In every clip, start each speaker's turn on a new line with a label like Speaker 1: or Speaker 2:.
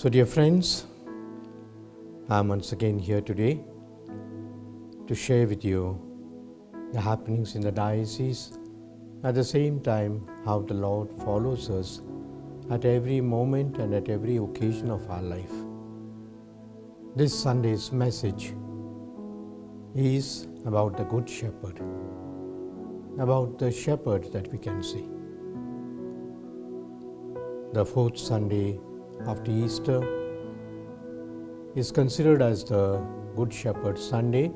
Speaker 1: So dear friends, I'm once again here today to share with you the happenings in the diocese, at the same time how the Lord follows us at every moment and at every occasion of our life. This Sunday's message is about the Good Shepherd, about the shepherd that we can see. The fourth Sunday after Easter is considered as the Good Shepherd Sunday,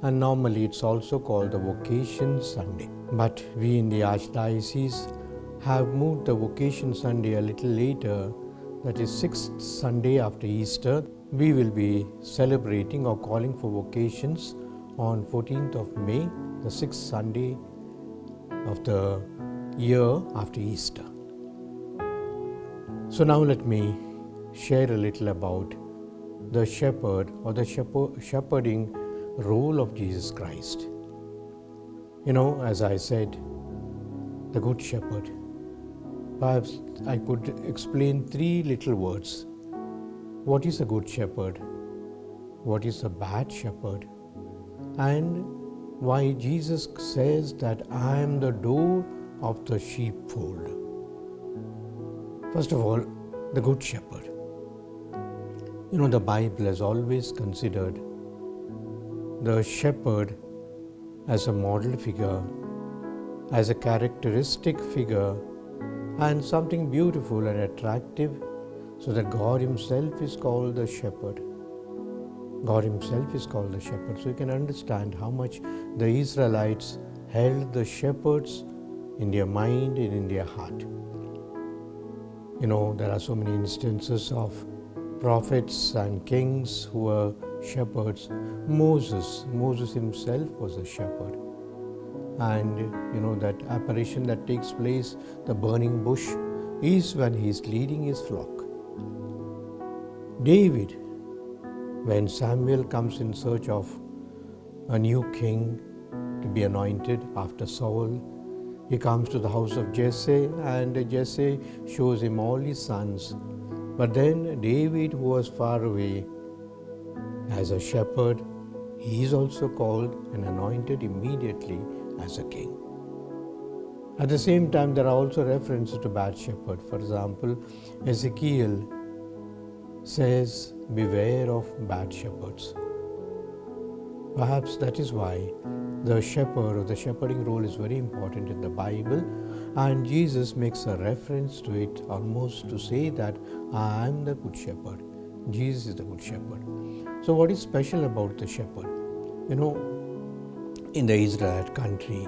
Speaker 1: and normally it's also called the Vocation Sunday. But we in the Archdiocese have moved the Vocation Sunday a little later, that is 6th Sunday after Easter. We will be celebrating or calling for vocations on 14th of May, the 6th Sunday of the year after Easter. So now let me share a little about the shepherd or the shepherding role of Jesus Christ. As I said, the Good Shepherd. Perhaps I could explain three little words. What is a good shepherd? What is a bad shepherd? And why Jesus says that I am the door of the sheepfold. First of all, the Good Shepherd. The Bible has always considered the shepherd as a model figure, as a characteristic figure, and something beautiful and attractive, so that God Himself is called the shepherd. God Himself is called the shepherd. So you can understand how much the Israelites held the shepherds in their mind and in their heart. There are so many instances of prophets and kings who were shepherds. Moses himself was a shepherd. And that apparition that takes place, the burning bush, is when he is leading his flock. David, when Samuel comes in search of a new king to be anointed after Saul, he comes to the house of Jesse, and Jesse shows him all his sons. But then David, who was far away, as a shepherd, he is also called and anointed immediately as a king. At the same time, there are also references to bad shepherd. For example, Ezekiel says, beware of bad shepherds. Perhaps that is why the shepherd or the shepherding role is very important in the Bible, and Jesus makes a reference to it almost to say that I am the Good Shepherd. Jesus is the Good Shepherd. So what is special about the shepherd? In the Israelite country,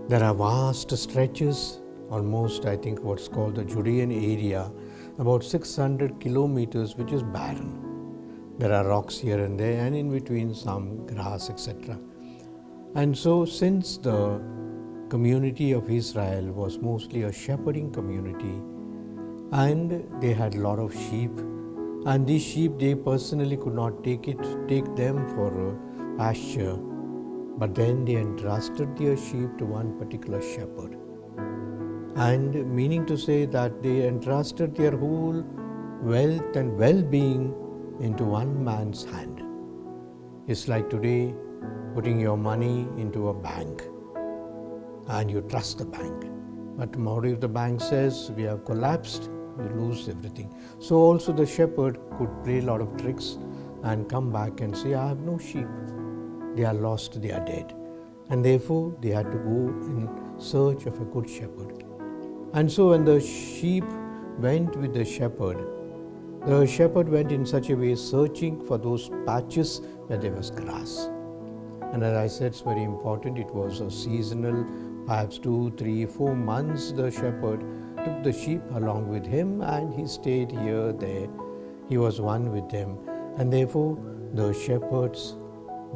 Speaker 1: there are vast stretches, almost I think what's called the Judean area, about 600 kilometers, which is barren. There are rocks here and there, and in between some grass, etc. And so since the community of Israel was mostly a shepherding community, and they had a lot of sheep, and these sheep they personally could not take them for pasture, but then they entrusted their sheep to one particular shepherd. And meaning to say that they entrusted their whole wealth and well-being into one man's hand. It's like today putting your money into a bank and you trust the bank. But tomorrow if the bank says we have collapsed, you lose everything. So also the shepherd could play a lot of tricks and come back and say, I have no sheep. They are lost, they are dead. And therefore they had to go in search of a good shepherd. And so when the sheep went with the shepherd went in such a way searching for those patches where there was grass. And as I said, it's very important, it was a seasonal, perhaps 2, 3, 4 months the shepherd took the sheep along with him, and he stayed here, there. He was one with them. And therefore, the shepherd's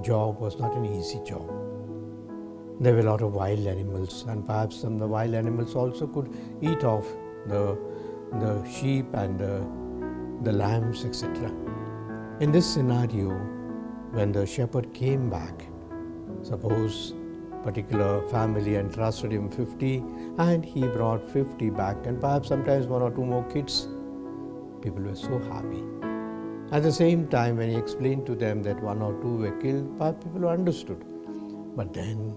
Speaker 1: job was not an easy job. There were a lot of wild animals, and perhaps some of the wild animals also could eat off the sheep and the lambs, etc. In this scenario, when the shepherd came back, suppose particular family entrusted him 50 and he brought 50 back, and perhaps sometimes 1 or 2 more kids, people were so happy. At the same time, when he explained to them that 1 or 2 were killed, people understood. But then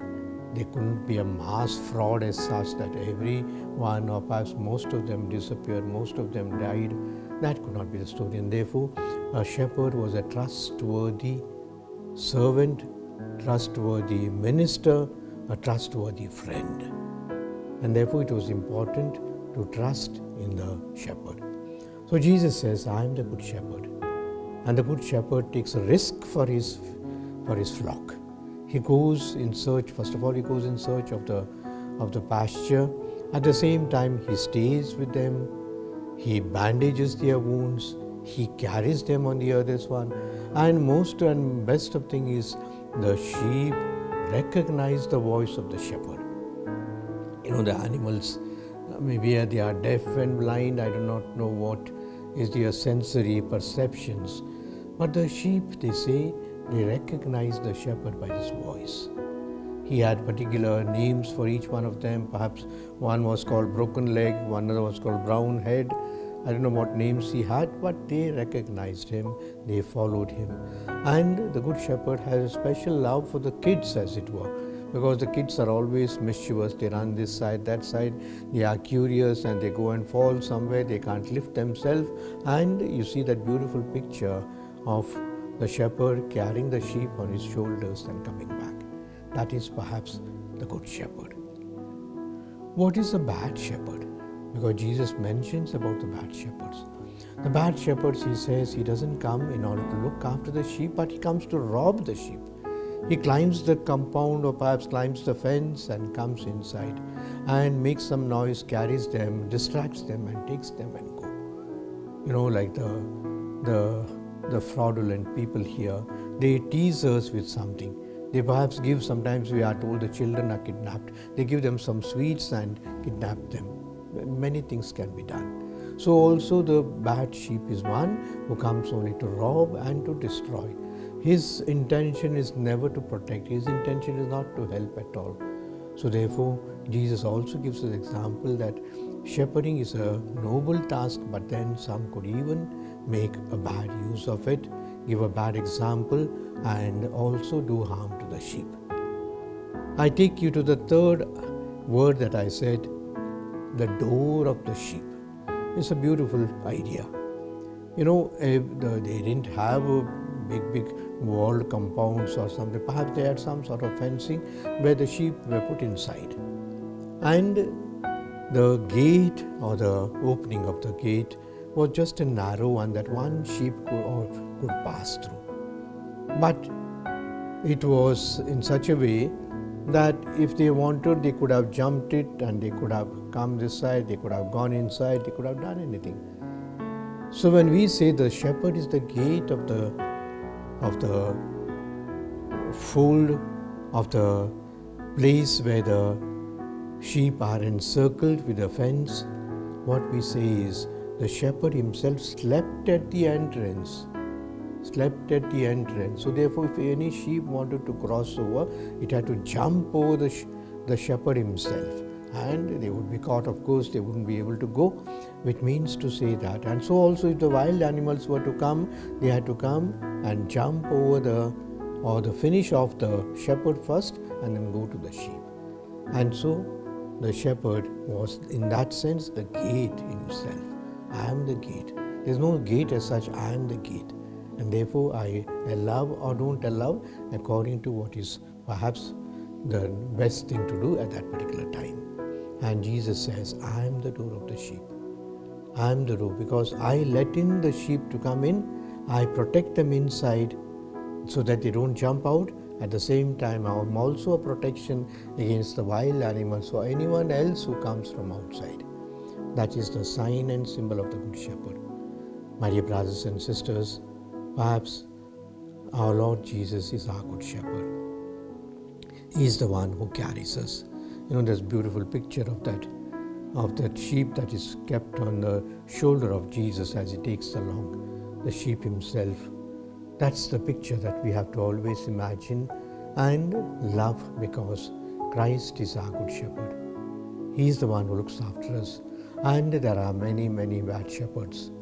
Speaker 1: there couldn't be a mass fraud as such that everyone or perhaps most of them disappeared, most of them died. That could not be the story. And therefore, a shepherd was a trustworthy servant, trustworthy minister, a trustworthy friend. And therefore, it was important to trust in the shepherd. So Jesus says, I am the good shepherd. And the good shepherd takes a risk for his flock. He goes in search, first of all, he goes in search of the pasture. At the same time, he stays with them. He bandages their wounds. He carries them on the other's one. And most and best of thing is the sheep recognize the voice of the shepherd. The animals, maybe they are deaf and blind. I do not know what is their sensory perceptions. But the sheep, they say, they recognize the shepherd by his voice. He had particular names for each one of them. Perhaps one was called broken leg, one other was called brown head. I don't know what names he had, but they recognized him, they followed him. And the good shepherd has a special love for the kids, as it were, because the kids are always mischievous. They run this side, that side, they are curious and they go and fall somewhere, they can't lift themselves. And you see that beautiful picture of the shepherd carrying the sheep on his shoulders and coming back. That is perhaps the good shepherd. What is a bad shepherd? Because Jesus mentions about the bad shepherds. The bad shepherds, he says, he doesn't come in order to look after the sheep, but he comes to rob the sheep. He climbs the compound or perhaps climbs the fence and comes inside and makes some noise, carries them, distracts them and takes them and go. Like the fraudulent people here, they tease us with something. They perhaps give, sometimes we are told the children are kidnapped. They give them some sweets and kidnap them. Many things can be done. So also the bad sheep is one who comes only to rob and to destroy. His intention is never to protect. His intention is not to help at all. So therefore, Jesus also gives us an example that shepherding is a noble task, but then some could even make a bad use of it, give a bad example, and also do harm to the sheep. I take you to the third word that I said, the door of the sheep. It's a beautiful idea. They didn't have a big walled compounds or something. Perhaps they had some sort of fencing where the sheep were put inside. And the gate or the opening of the gate was just a narrow one that one sheep could pass through. But it was in such a way that if they wanted, they could have jumped it and they could have come this side, they could have gone inside, they could have done anything. So when we say the shepherd is the gate of the fold, of the place where the sheep are encircled with a fence, what we say is the shepherd himself slept at the entrance. So therefore, if any sheep wanted to cross over, it had to jump over the shepherd himself. And they would be caught, of course, they wouldn't be able to go, which means to say that. And so also if the wild animals were to come, they had to come and jump over the finish of the shepherd first and then go to the sheep. And so the shepherd was, in that sense, the gate himself. I am the gate. There's no gate as such, I am the gate. And therefore I allow or don't allow according to what is perhaps the best thing to do at that particular time. And Jesus says, I am the door of the sheep. I am the door because I let in the sheep to come in. I protect them inside so that they don't jump out. At the same time, I am also a protection against the wild animals or anyone else who comes from outside. That is the sign and symbol of the Good Shepherd. My dear brothers and sisters, perhaps our Lord Jesus is our Good Shepherd. He is the one who carries us. There's a beautiful picture of that sheep that is kept on the shoulder of Jesus as he takes along the sheep himself. That's the picture that we have to always imagine and love, because Christ is our Good Shepherd. He is the one who looks after us. And there are many, many bad shepherds.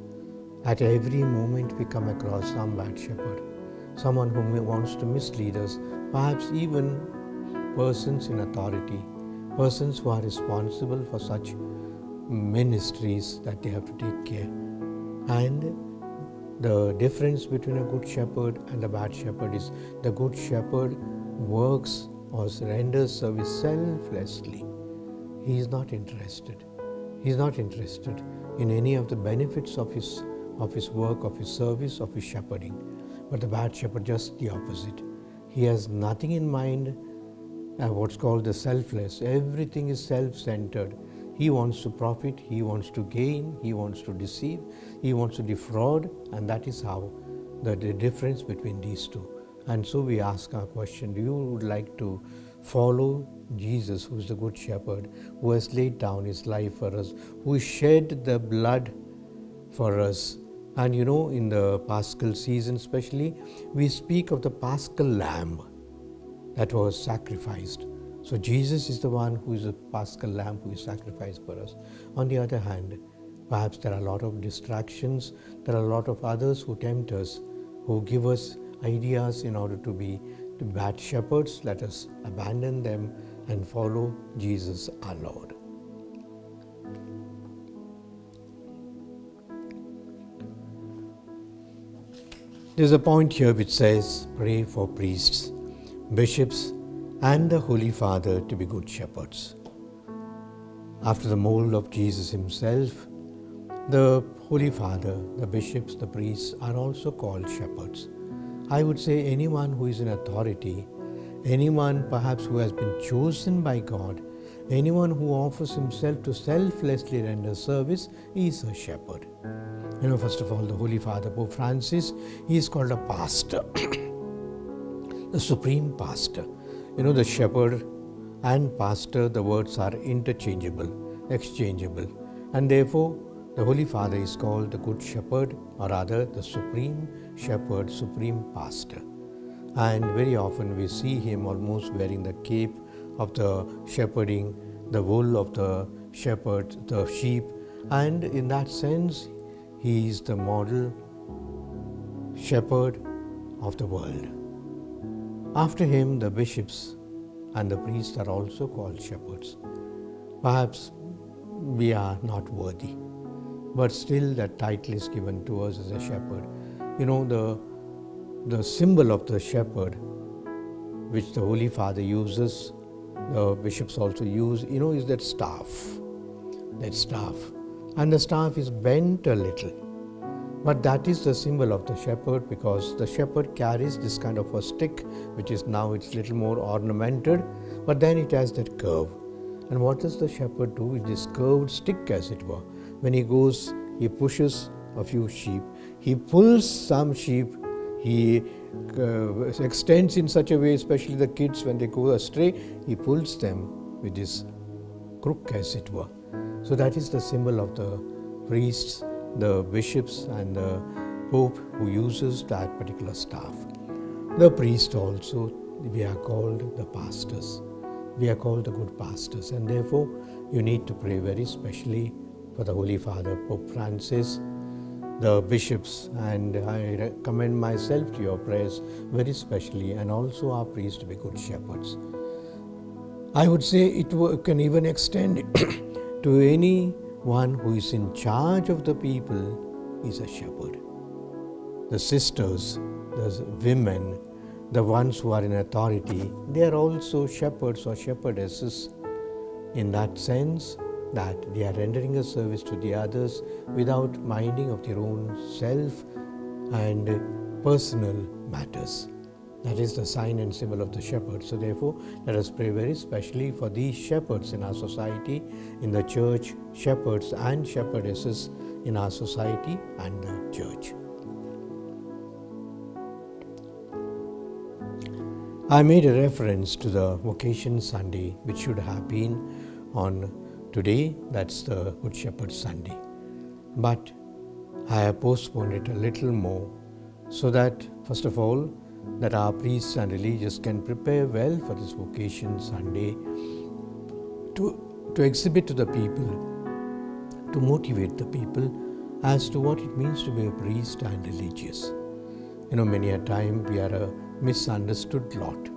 Speaker 1: At every moment we come across some bad shepherd, someone who wants to mislead us, perhaps even persons in authority, persons who are responsible for such ministries that they have to take care. And the difference between a good shepherd and a bad shepherd is the good shepherd works or renders service selflessly. He is not interested. He is not interested in any of the benefits of his work, of his service, of his shepherding. But the bad shepherd, just the opposite. He has nothing in mind, what's called the selfless. Everything is self-centered. He wants to profit, he wants to gain, he wants to deceive, he wants to defraud, and that is how the difference between these two. And so we ask our question, do you would like to follow Jesus, who is the good shepherd, who has laid down his life for us, who shed the blood for us? And in the Paschal season especially, we speak of the Paschal lamb that was sacrificed. So Jesus is the one who is a Paschal lamb who is sacrificed for us. On the other hand, perhaps there are a lot of distractions, there are a lot of others who tempt us, who give us ideas in order to be bad shepherds. Let us abandon them and follow Jesus our Lord. There's a point here which says, pray for priests, bishops, and the Holy Father to be good shepherds. After the mold of Jesus himself, the Holy Father, the bishops, the priests are also called shepherds. I would say anyone who is in authority, anyone perhaps who has been chosen by God, anyone who offers himself to selflessly render service is a shepherd. First of all, the Holy Father, Pope Francis, he is called a pastor, the supreme pastor. The shepherd and pastor, the words are interchangeable, exchangeable. And therefore, the Holy Father is called the Good Shepherd, or rather the Supreme Shepherd, Supreme Pastor. And very often we see him almost wearing the cape of the shepherding, the wool of the shepherd, the sheep. And in that sense, he is the model shepherd of the world. After him, the bishops and the priests are also called shepherds. Perhaps we are not worthy, but still that title is given to us as a shepherd. The symbol of the shepherd, which the Holy Father uses, the bishops also use, is that staff. That staff. And the staff is bent a little. But that is the symbol of the shepherd, because the shepherd carries this kind of a stick, which is now it's little more ornamented, but then it has that curve. And what does the shepherd do with this curved stick, as it were? When he goes, he pushes a few sheep, he pulls some sheep, he extends in such a way, especially the kids when they go astray, he pulls them with this crook, as it were. So that is the symbol of the priests, the bishops, and the Pope who uses that particular staff. The priest also, we are called the pastors. We are called the good pastors, and therefore you need to pray very specially for the Holy Father, Pope Francis, the bishops, and I commend myself to your prayers very specially, and also our priests to be good shepherds. I would say it can even extend to anyone who is in charge of the people is a shepherd. The sisters, the women, the ones who are in authority, they are also shepherds or shepherdesses, in that sense that they are rendering a service to the others without minding of their own self and personal matters. That is the sign and symbol of the shepherd. So therefore, let us pray very specially for these shepherds in our society, in the church, shepherds and shepherdesses in our society and the church. I made a reference to the Vocation Sunday, which should have been on today, that's the Good Shepherd Sunday. But I have postponed it a little more so that, first of all, that our priests and religious can prepare well for this Vocation Sunday to exhibit to the people, to motivate the people, as to what it means to be a priest and religious. Many a time we are a misunderstood lot.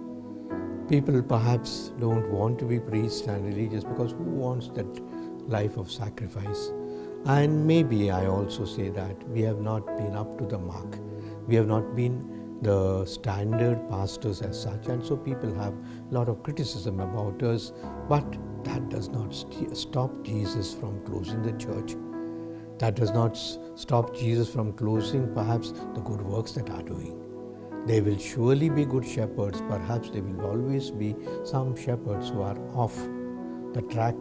Speaker 1: People perhaps don't want to be priests and religious because who wants that life of sacrifice? And maybe I also say that we have not been up to the mark. We have not been the standard pastors as such, and so people have a lot of criticism about us, but that does not stop Jesus from closing the church. That does not stop Jesus from closing perhaps the good works that are doing. There will surely be good shepherds. Perhaps there will always be some shepherds who are off the track.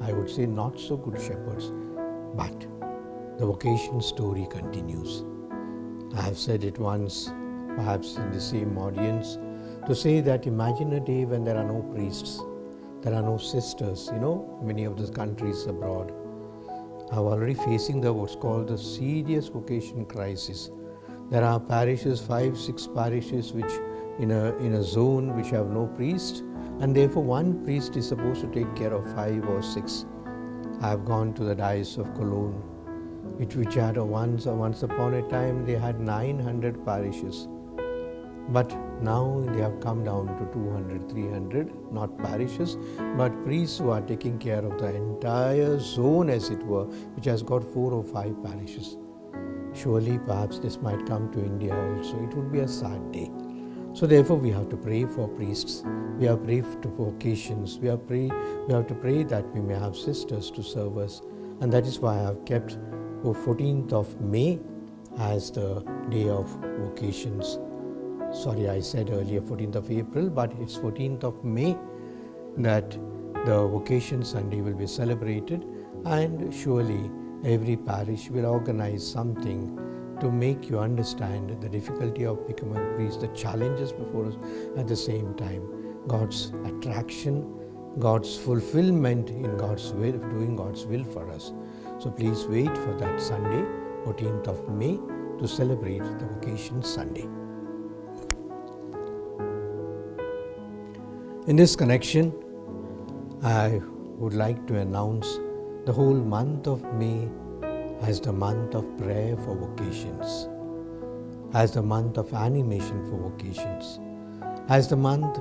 Speaker 1: I would say not so good shepherds. But the vocation story continues. I have said it once, perhaps in the same audience, to say that imagine a day when there are no priests, there are no sisters. Many of the countries abroad are already facing what's called the serious vocation crisis. There are parishes, 5-6 parishes, which in a zone which have no priest, and therefore one priest is supposed to take care of 5 or 6. I have gone to the Diocese of Cologne, which had once upon a time they had 900 parishes, but now they have come down to 200, 300, not parishes, but priests who are taking care of the entire zone, as it were, which has got 4 or 5 parishes. Surely, perhaps this might come to India also. It would be a sad day. So therefore, we have to pray for priests. We have to pray for vocations. We have to pray that we may have sisters to serve us. And that is why I have kept 14th of May as the day of vocations. Sorry, I said earlier 14th of April, but it's 14th of May that the Vocation Sunday will be celebrated, and surely every parish will organize something to make you understand the difficulty of becoming a priest, the challenges before us, at the same time God's attraction, God's fulfillment in God's will, doing God's will for us. So please wait for that Sunday, 14th of May, to celebrate the Vocation Sunday. In this connection, I would like to announce the whole month of May as the month of prayer for vocations, as the month of animation for vocations, as the month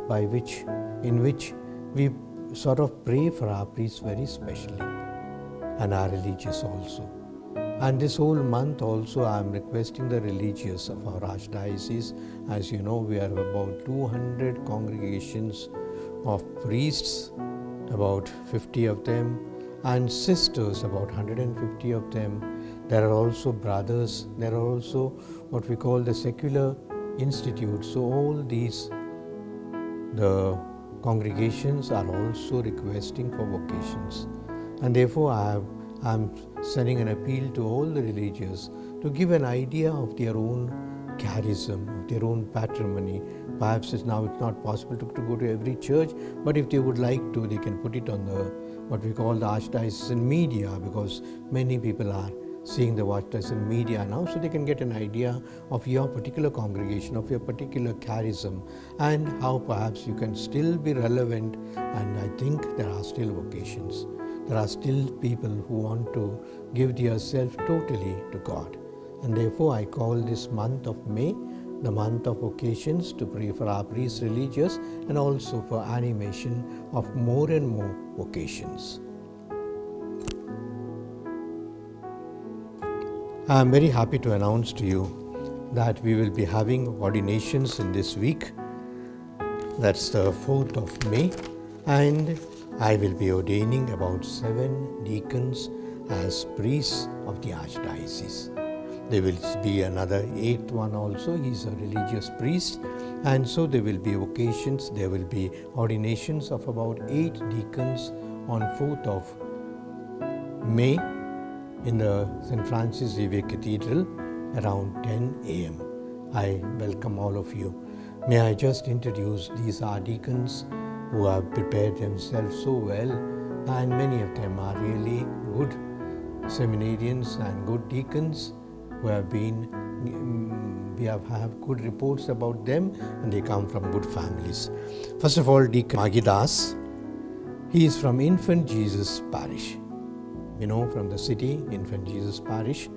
Speaker 1: in which we sort of pray for our priests very specially, and our religious also. And this whole month also I am requesting the religious of our Archdiocese. As you know, we are about 200 congregations of priests, about 50 of them, and sisters, about 150 of them. There are also brothers, there are also what we call the secular institutes. So all these, the congregations are also requesting for vocations. And therefore I am sending an appeal to all the religious to give an idea of their own charism, of their own patrimony. Perhaps it's not possible to go to every church, but if they would like to, they can put it on what we call the Archdiocesan media, because many people are seeing the Archdiocesan media now, so they can get an idea of your particular congregation, of your particular charism, and how perhaps you can still be relevant. And I think there are still vocations. There are still people who want to give themselves totally to God. And therefore I call this month of May the month of vocations, to pray for our priests, religious, and also for animation of more and more vocations. I am very happy to announce to you that we will be having ordinations in this week. That's the 4th of May, and I will be ordaining about 7 deacons as priests of the Archdiocese. There will be another 8th one also. He is a religious priest, and so there will be vocations. There will be ordinations of about 8 deacons on 4th of May in the St. Francis Xavier Cathedral around 10 a.m. I welcome all of you. May I just introduce, these are deacons who have prepared themselves so well, and many of them are really good seminarians and good deacons who have we have good reports about them, and they come from good families. First of all, Deacon Magidas. He is from Infant Jesus Parish. From the city, Infant Jesus Parish.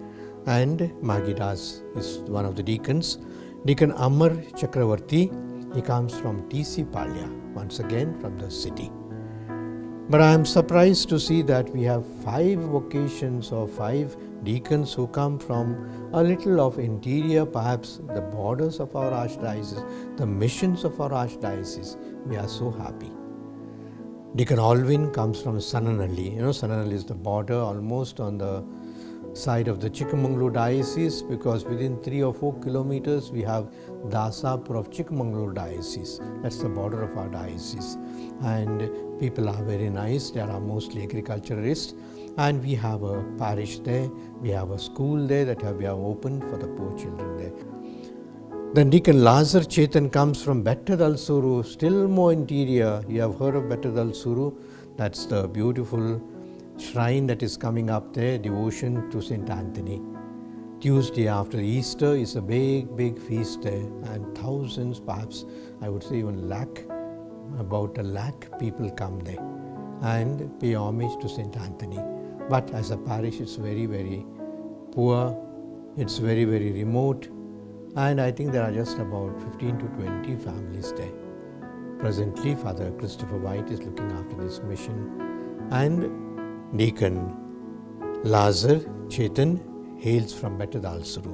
Speaker 1: and Magidas is one of the deacons. Deacon Amar Chakravarti, he comes from TC Palya, once again from the city. But I am surprised to see that we have 5 vocations or 5 deacons who come from a little of interior, perhaps the borders of our Archdiocese, the missions of our Archdiocese. We are so happy. Deacon Alvin comes from Sananalli. Sananalli is the border almost on the side of the Chikmagalur diocese, because within 3 or 4 kilometers we have Dasapur of Chikmagalur diocese. That's the border of our diocese. And people are very nice. They are mostly agriculturalists. And we have a parish there. We have a school there that we have opened for the poor children there. Then Deacon Lazar Chetan comes from Bettadal Suru, still more interior. You have heard of Bettadal Suru. That's the beautiful shrine that is coming up there, devotion to St. Anthony. Tuesday after Easter is a big feast there, and thousands, perhaps I would say even about 1 lakh people come there and pay homage to St. Anthony. But as a parish, it's very poor, it's very remote, and I think there are just about 15 to 20 families there. Presently, Father Christopher White is looking after this mission, and Deacon Lazar Chetan hails from Bettadal Suru.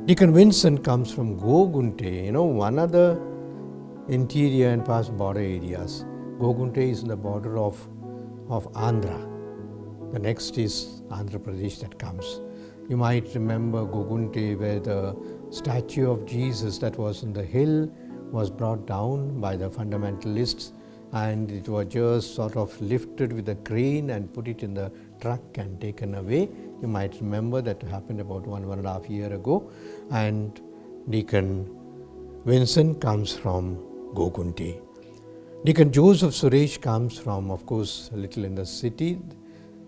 Speaker 1: Deacon Vincent comes from Gogunte, one other interior and past border areas. Gogunte is in the border of Andhra. The next is Andhra Pradesh that comes. You might remember Gogunte, where the statue of Jesus that was on the hill was brought down by the fundamentalists, and it was just sort of lifted with a crane and put it in the truck and taken away. You might remember that happened about 1.5 years ago. And Deacon Vincent comes from Gogunte. Deacon Joseph Suresh comes from, of course, a little in the city,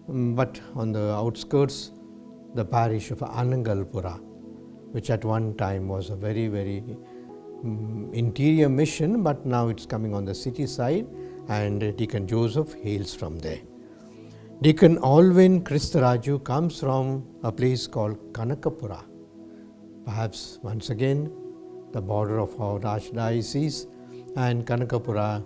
Speaker 1: but on the outskirts, the parish of Anangalpura, which at one time was a very interior mission, but now it's coming on the city side, and Deacon Joseph hails from there. Deacon Alvin Kristaraju comes from a place called Kanakapura, perhaps once again the border of our Archdiocese. And Kanakapura,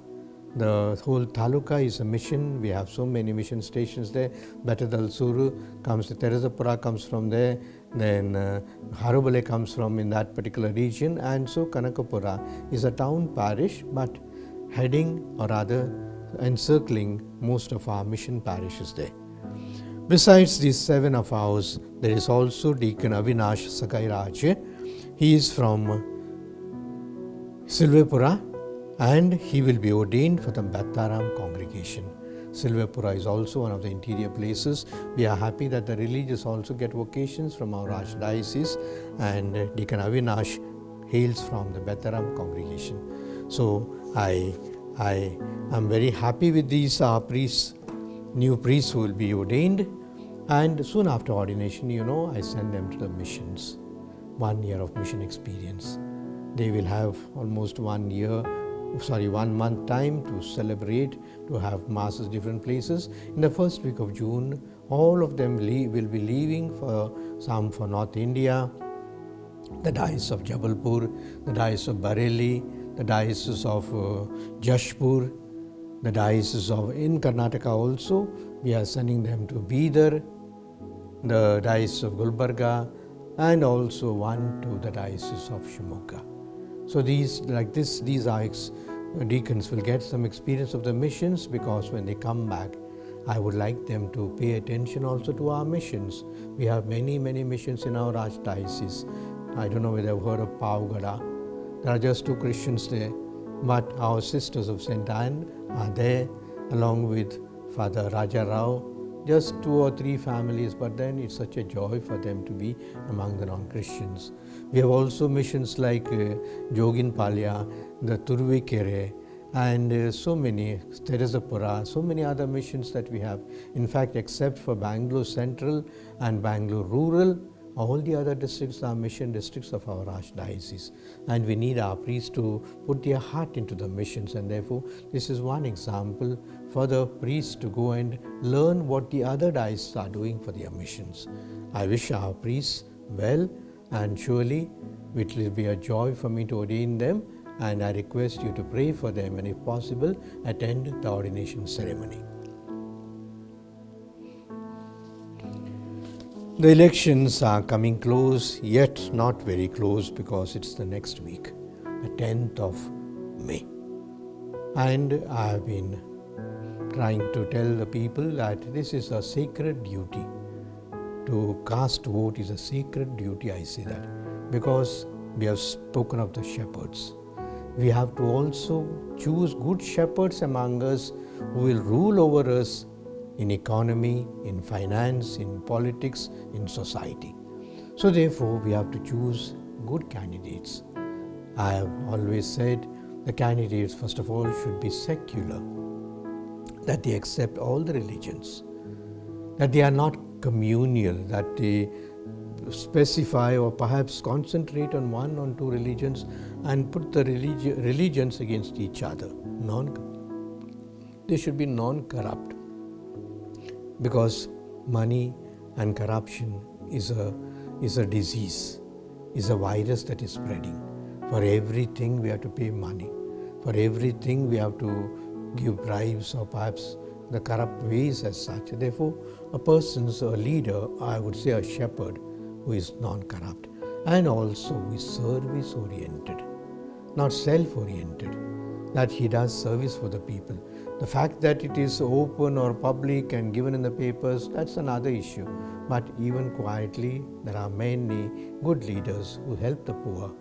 Speaker 1: the whole taluka is a mission. We have so many mission stations there. Bettadal Suru comes, Teresapura comes from there, then Harubale comes from in that particular region, and so Kanakapura is a town parish, but heading, or rather encircling, most of our mission parishes there. Besides these 7 of ours, there is also Deacon Avinash Sakairaj. He is from Silvepura, and he will be ordained for the Bhattaram congregation. Silvepura is also one of the interior places. We are happy that the religious also get vocations from our Archdiocese, and Deacon Avinash hails from the Bhattaram congregation. So I am very happy with these priests, new priests who will be ordained, and soon after ordination, I send them to the missions. 1 year of mission experience. They will have almost 1 month time to celebrate, to have masses different places. In the first week of June, all of them will be leaving, some for North India, the diocese of Jabalpur, the diocese of Bareilly, the diocese of Jashpur, the diocese of in Karnataka also. We are sending them to Bidar, the diocese of Gulbarga, and also one to the diocese of Shimoga. So these deacons will get some experience of the missions, because when they come back, I would like them to pay attention also to our missions. We have many missions in our Archdiocese. I don't know whether you've heard of Pavgada. There are just 2 Christians there, but our sisters of St. Anne are there, along with Father Raja Rao, just 2 or 3 families, but then it's such a joy for them to be among the non-Christians. We have also missions like Jogin Palya, the Turvikere, and so many, Teresapura, so many other missions that we have. In fact, except for Bangalore Central and Bangalore Rural, all the other districts are mission districts of our Archdiocese, and we need our priests to put their heart into the missions, and therefore this is one example for the priests to go and learn what the other dioceses are doing for their missions. I wish our priests well, and surely it will be a joy for me to ordain them, and I request you to pray for them and, if possible, attend the ordination ceremony. The elections are coming close, yet not very close, because it's the next week, the 10th of May. And I have been trying to tell the people that this is a sacred duty. To cast vote is a sacred duty, I say that, because we have spoken of the shepherds. We have to also choose good shepherds among us who will rule over us in economy, in finance, in politics, in society. So therefore, we have to choose good candidates. I have always said the candidates, first of all, should be secular, that they accept all the religions, that they are not communal, that they specify or perhaps concentrate on one or two religions and put the religions against each other. They should be non-corrupt, because money and corruption is a disease, is a virus that is spreading. For everything we have to pay money. For everything we have to give bribes or perhaps the corrupt ways as such. Therefore, a leader, I would say a shepherd, who is non-corrupt and also is service-oriented, not self-oriented, that he does service for the people. The fact that it is open or public and given in the papers, that's another issue. But even quietly, there are many good leaders who help the poor,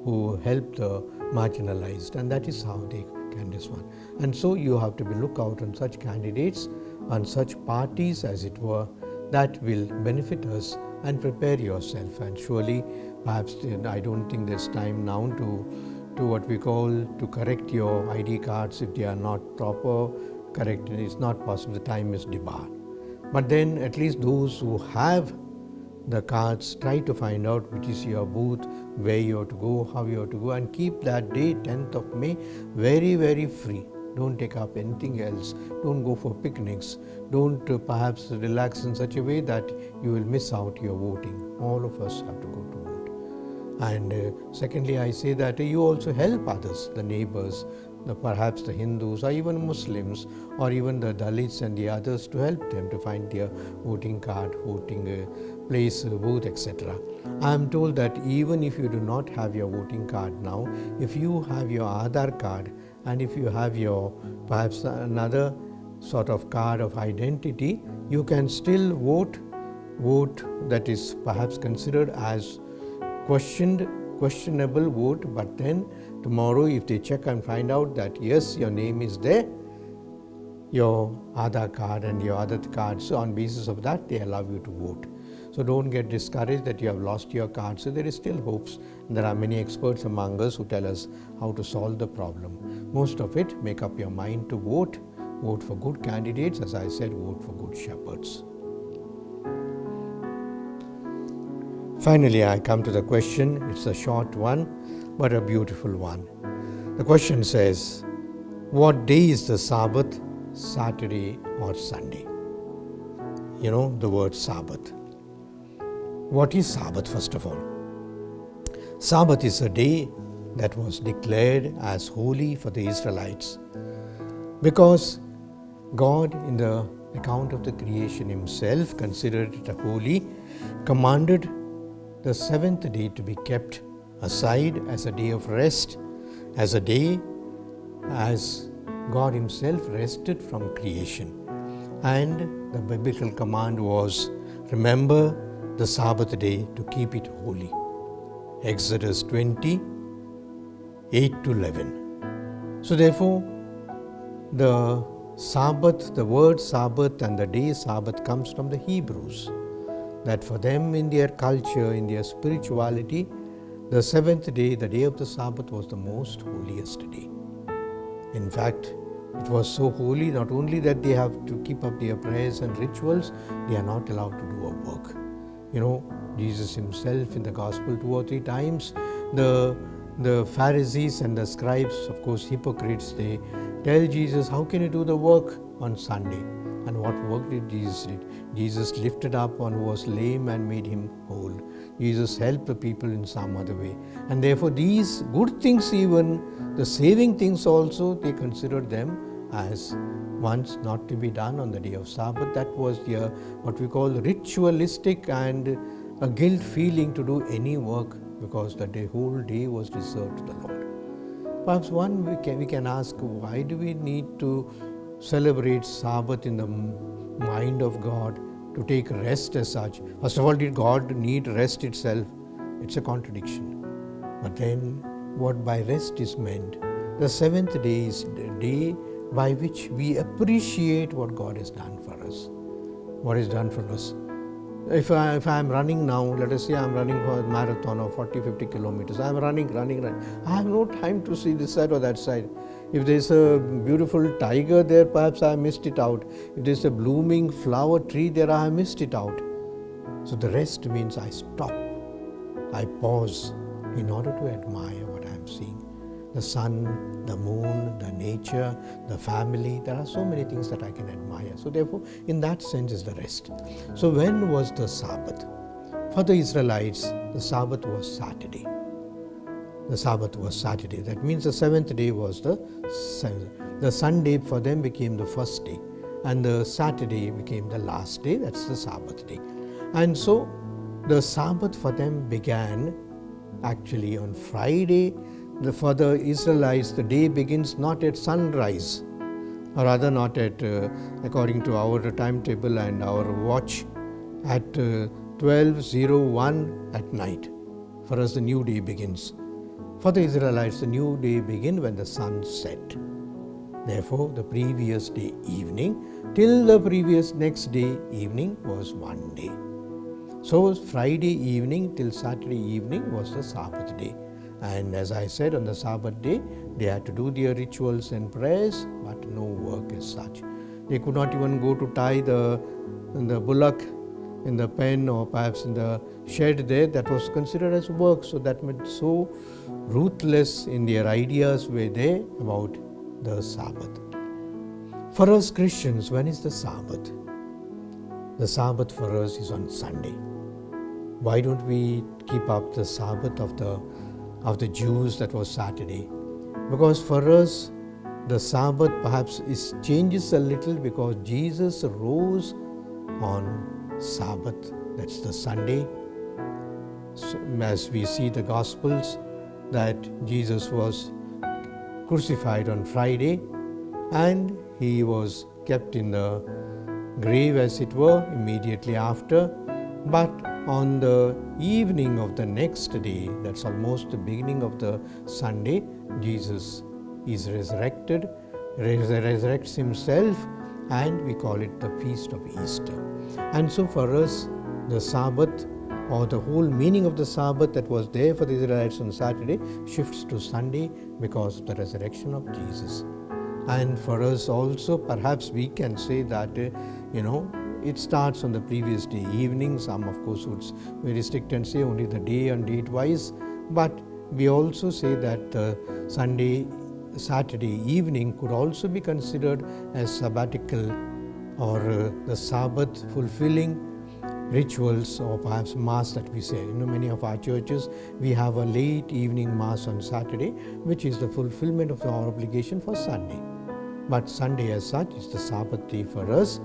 Speaker 1: who help the marginalized, and that is how they can respond. And so you have to look out on such candidates, on such parties as it were, that will benefit us, and prepare yourself. And surely, perhaps I don't think there's time now to what we call to correct your ID cards if they are not proper, correct. It's not possible, the time is debarred. But then at least those who have the cards, try to find out which is your booth, where you have to go, how you have to go, and keep that day, 10th of May, very, very free. Don't take up anything else. Don't go for picnics. Don't perhaps relax in such a way that you will miss out your voting. All of us have to go to vote. And secondly, I say that you also help others, the neighbors, perhaps the Hindus or even Muslims or even the Dalits and the others, to help them to find their voting card, voting place, booth, etc. I am told that even if you do not have your voting card now, if you have your Aadhaar card and if you have your perhaps another sort of card of identity, you can still vote that is perhaps considered as questionable vote, but then tomorrow if they check and find out that yes, your name is there, your Aadhaar card and your other cards, so on basis of that they allow you to vote. So don't get discouraged that you have lost your card. So there is still hopes. And there are many experts among us who tell us how to solve the problem. Most of it, make up your mind to vote. Vote for good candidates. As I said, vote for good shepherds. Finally, I come to the question. It's a short one, but a beautiful one. The question says, what day is the Sabbath, Saturday or Sunday? You know the word Sabbath. What is Sabbath, first of all? Sabbath is a day that was declared as holy for the Israelites because God, in the account of the creation himself, considered it holy, commanded the seventh day to be kept aside as a day of rest, as a day as God himself rested from creation. And the biblical command was, remember the Sabbath day to keep it holy. Exodus 20, 8 to 11. So therefore, the Sabbath, the word Sabbath and the day Sabbath comes from the Hebrews. That for them, in their culture, in their spirituality, the seventh day, the day of the Sabbath, was the most holiest day. In fact, it was so holy, not only that they have to keep up their prayers and rituals, they are not allowed to do a work. You know, Jesus himself in the gospel 2 or 3 times, the Pharisees and the scribes, of course hypocrites, they tell Jesus, how can you do the work? on Sunday. And what work did Jesus did? Jesus lifted up one who was lame and made him whole. Jesus helped the people in some other way. And therefore these good things, even the saving things also, they considered them as ones not to be done on the day of Sabbath. That was their what we call ritualistic and a guilt feeling to do any work, because the whole day was reserved to the Lord. Perhaps we can ask, why do we need to celebrate Sabbath in the mind of God, to take rest as such? First of all, did God need rest itself? It's a contradiction. But then what by rest is meant? The seventh day is the day by which we appreciate what God has done for us. What is done for us. If I am running now, let us say I am running for a marathon of 40-50 kilometers. I am running. I have no time to see this side or that side. If there is a beautiful tiger there, perhaps I missed it out. If there is a blooming flower tree there, I have missed it out. So the rest means I stop. I pause in order to admire what I am seeing. The sun, the moon, the nature, the family. There are so many things that I can admire. So therefore, in that sense is the rest. So when was the Sabbath? For the Israelites, the Sabbath was Saturday. The Sabbath was Saturday. That means the seventh day was the seventh. The Sunday for them became the first day. And the Saturday became the last day. That's the Sabbath day. And so the Sabbath for them began actually on Friday. For the Israelites, the day begins not at sunrise, or rather not at, according to our timetable and our watch, at 12:01 at night. For us, the new day begins. For the Israelites, the new day begins when the sun set. Therefore, the previous day evening till the previous next day evening was one day. So, Friday evening till Saturday evening was the Sabbath day. And as I said, on the Sabbath day, they had to do their rituals and prayers, but no work as such. They could not even go to tie the bullock in the pen or perhaps in the shed there. That was considered as work. So that meant so ruthless in their ideas were they about the Sabbath. For us Christians, when is the Sabbath? The Sabbath for us is on Sunday. Why don't we keep up the Sabbath of the Jews that was Saturday? Because for us the Sabbath perhaps changes a little, because Jesus rose on Sabbath, that's the Sunday. So, as we see the Gospels, that Jesus was crucified on Friday and he was kept in the grave, as it were, immediately after. But on the evening of the next day, that's almost the beginning of the Sunday, Jesus is resurrected, resurrects himself, and we call it the Feast of Easter. And so for us, the Sabbath, or the whole meaning of the Sabbath that was there for the Israelites on Saturday, shifts to Sunday because of the resurrection of Jesus. And for us also, perhaps we can say that, it starts on the previous day evening. Some of course would be strict and say only the day and date wise, but we also say that the Saturday evening could also be considered as sabbatical, or the Sabbath fulfilling rituals, or perhaps Mass that we say. Many of our churches, we have a late evening Mass on Saturday, which is the fulfillment of our obligation for Sunday. But Sunday as such is the Sabbath day for us,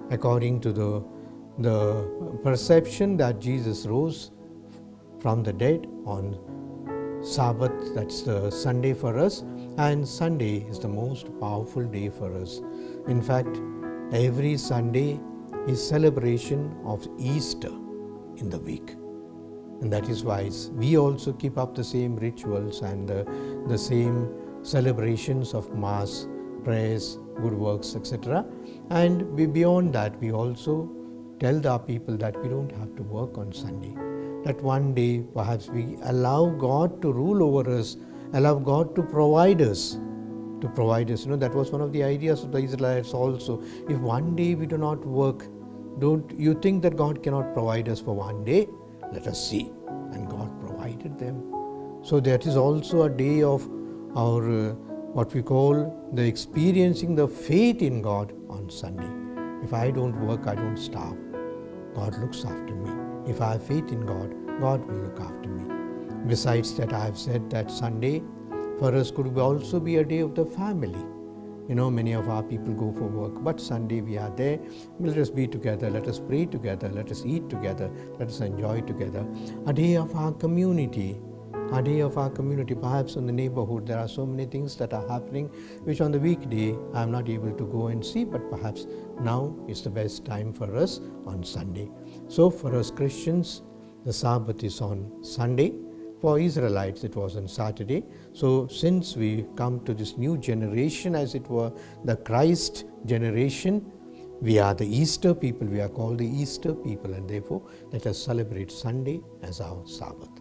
Speaker 1: according to the perception that Jesus rose from the dead on Sabbath. That's the Sunday for us, and Sunday is the most powerful day for us. In fact, every Sunday is celebration of Easter in the week, and that is why we also keep up the same rituals and the same celebrations of Mass, prayers, good works, etc. And beyond that, we also tell our people that we don't have to work on Sunday. That one day perhaps we allow God to rule over us, allow God to provide us. That was one of the ideas of the Israelites also. If one day we do not work, don't you think that God cannot provide us for one day? Let us see. And God provided them. So that is also a day of our what we call the experiencing the faith in God on Sunday. If I don't work, I don't starve. God looks after me. If I have faith in God, God will look after me. Besides that, I have said that Sunday for us could also be a day of the family. Many of our people go for work, but Sunday we are there. Let us be together, let us pray together, let us eat together, let us enjoy together. A day of our community, perhaps in the neighborhood. There are so many things that are happening which on the weekday I am not able to go and see, but perhaps now is the best time for us on Sunday. So for us Christians, the Sabbath is on Sunday. For Israelites, it was on Saturday. So since we come to this new generation, as it were, the Christ generation, we are the Easter people. We are called the Easter people, and therefore let us celebrate Sunday as our Sabbath.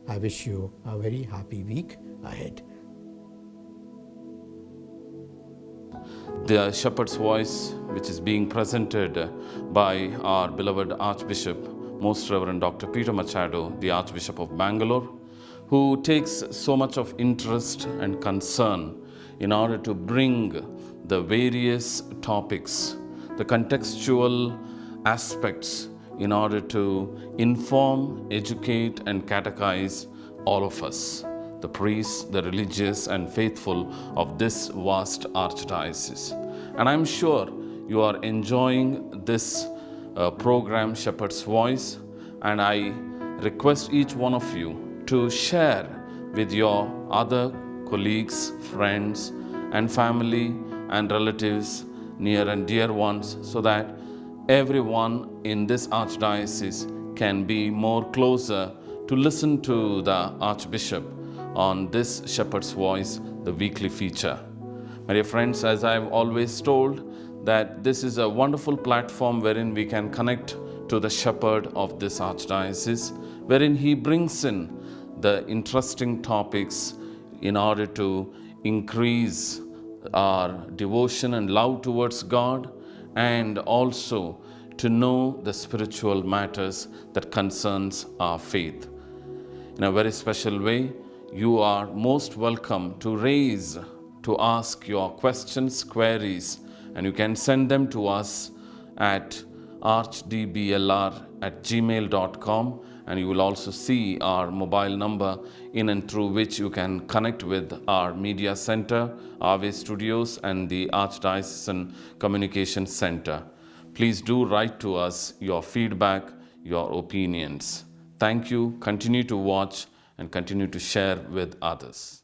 Speaker 1: I wish you a very happy week ahead.
Speaker 2: The Shepherd's Voice, which is being presented by our beloved Archbishop, Most Reverend Dr. Peter Machado, the Archbishop of Bangalore, who takes so much of interest and concern in order to bring the various topics, the contextual aspects, in order to inform, educate, and catechize all of us, the priests, the religious, and faithful of this vast Archdiocese. And I'm sure you are enjoying this program, Shepherd's Voice, and I request each one of you to share with your other colleagues, friends, and family and relatives, near and dear ones, so that everyone in this Archdiocese can be more closer to listen to the Archbishop on this Shepherd's Voice, the weekly feature. My dear friends, as I've always told, that this is a wonderful platform wherein we can connect to the shepherd of this Archdiocese, wherein he brings in the interesting topics in order to increase our devotion and love towards God, and also to know the spiritual matters that concerns our faith. In a very special way, you are most welcome to ask your questions, queries, and you can send them to us at archdblr@gmail.com, and you will also see our mobile number in and through which you can connect with our media center, Ave Studios, and the Archdiocesan Communication Center. Please do write to us your feedback, your opinions. Thank you. Continue to watch and continue to share with others.